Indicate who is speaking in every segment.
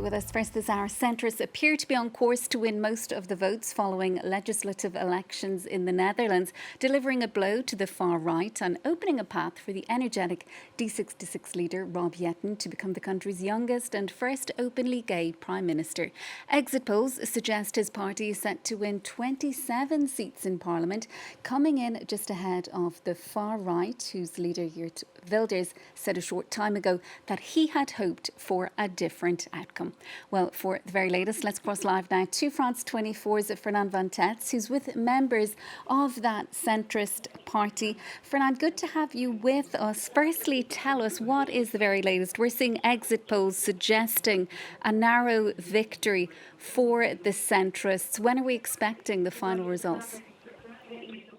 Speaker 1: with us first this hour. Centrists appear to be on course to win most of the votes following legislative elections in the Netherlands, delivering a blow to the far right and opening a path for the energetic D66 leader Rob Jetten to become the country's youngest and first openly gay Prime Minister. Exit polls suggest his party is set to win 27 seats in Parliament, coming in just ahead of the far right, whose leader Geert Wilders said a short time ago that he had hoped for a different outcome. Well, for the very latest, let's cross live now to France 24's Fernande Van Tets, who's with members of that centrist party. Fernande, good to have you with us. Firstly, tell us, what is the very latest? We're seeing exit polls suggesting a narrow victory for the centrists. When are we expecting the final results?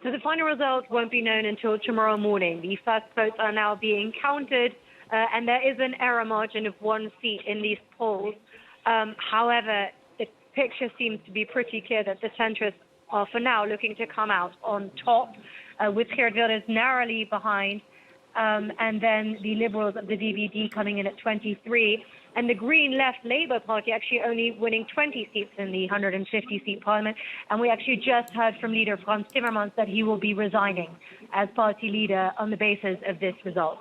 Speaker 2: So the final results won't be known until tomorrow morning. The first votes are now being counted, and there is an error margin of 1 seat in these polls. However, the picture seems to be pretty clear that the centrists are, for now, looking to come out on top, with Geert Wilders narrowly behind, and then the Liberals of the VVD coming in at 23, and the Green Left Labour Party actually only winning 20 seats in the 150-seat parliament. And we actually just heard from leader Frans Timmermans that he will be resigning as party leader on the basis of this result.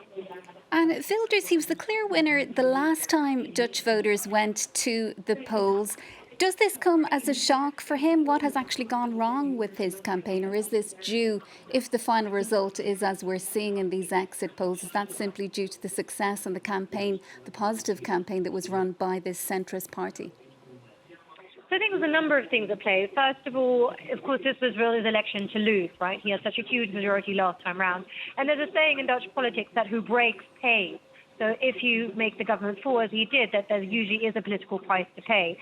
Speaker 1: And Wilders, he was the clear winner the last time Dutch voters went to the polls. Does this come as a shock for him? What has actually gone wrong with his campaign? Or is this due, if the final result is as we're seeing in these exit polls, is that simply due to the success and the campaign, the positive campaign that was run by this centrist party?
Speaker 2: So I think there's a number of things at play. First of all, of course, this was Wilders' election to lose, right? He had such a huge majority last time round. And there's a saying in Dutch politics that who breaks pays. So if you make the government fall, as he did, that there usually is a political price to pay.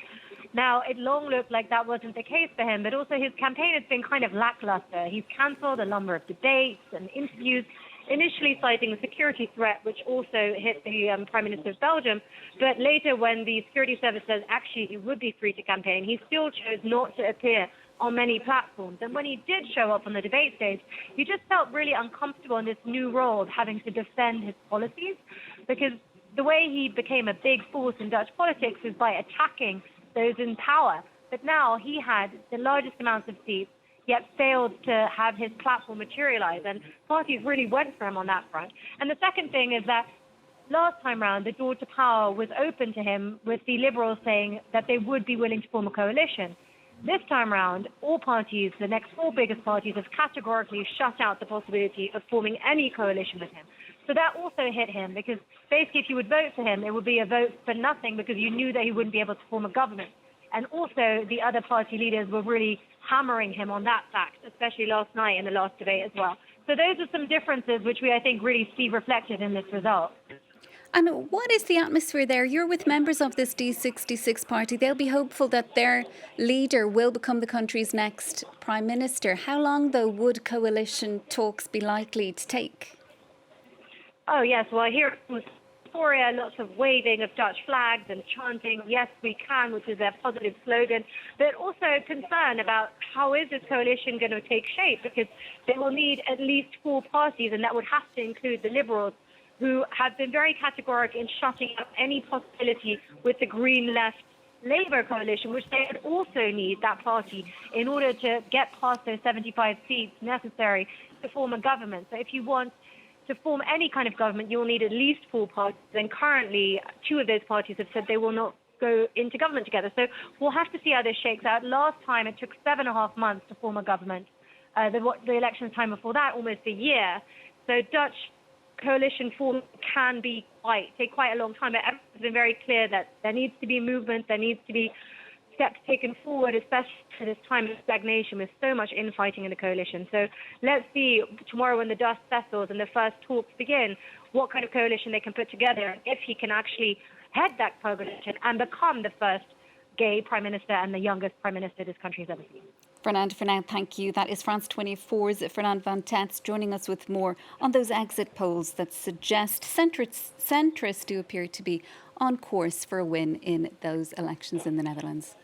Speaker 2: Now, it long looked like that wasn't the case for him, but also his campaign has been kind of lackluster. He's cancelled a number of debates and interviews, initially citing a security threat, which also hit the Prime Minister of Belgium. But later, when the security service says actually he would be free to campaign, he still chose not to appear on many platforms. And when he did show up on the debate stage, he just felt really uncomfortable in this new role of having to defend his policies, because the way he became a big force in Dutch politics is by attacking those in power. But now he had the largest amounts of seats, yet failed to have his platform materialize. And parties really went for him on that front. And the second thing is that last time round, the door to power was open to him, with the Liberals saying that they would be willing to form a coalition. This time round, all parties, the next 4 biggest parties, have categorically shut out the possibility of forming any coalition with him. So that also hit him, because basically if you would vote for him, it would be a vote for nothing, because you knew that he wouldn't be able to form a government. And also the other party leaders were really hammering him on that fact, especially last night in the last debate as well. So those are some differences which we, I think, really see reflected in this result.
Speaker 1: And what is the atmosphere there? You're with members of this D66 party. They'll be hopeful that their leader will become the country's next Prime Minister. How long, though, would coalition talks be likely to take?
Speaker 2: Oh, yes. Well, here in Victoria, lots of waving of Dutch flags and chanting, "Yes, we can," which is their positive slogan, but also concern about how is this coalition going to take shape, because they will need at least 4 parties, and that would have to include the Liberals, who have been very categorical in shutting up any possibility with the Green Left Labour coalition, which they would also need, that party, in order to get past those 75 seats necessary to form a government. So if you want to form any kind of government, you will need at least 4 parties, and currently 2 of those parties have said they will not go into government together. So we'll have to see how this shakes out. Last time it took 7.5 months to form a government. The election time before that, almost a year. So Dutch coalition form can take quite a long time. It's been very clear that there needs to be movement, there needs to be steps taken forward, especially at this time of stagnation with so much infighting in the coalition. So let's see tomorrow, when the dust settles and the first talks begin, what kind of coalition they can put together, and if he can actually head that coalition and become the first gay Prime Minister and the youngest Prime Minister this country has ever seen.
Speaker 1: Fernande, for now, thank you. That is France 24's Fernande Van Tets joining us with more on those exit polls that suggest centrists do appear to be on course for a win in those elections in the Netherlands.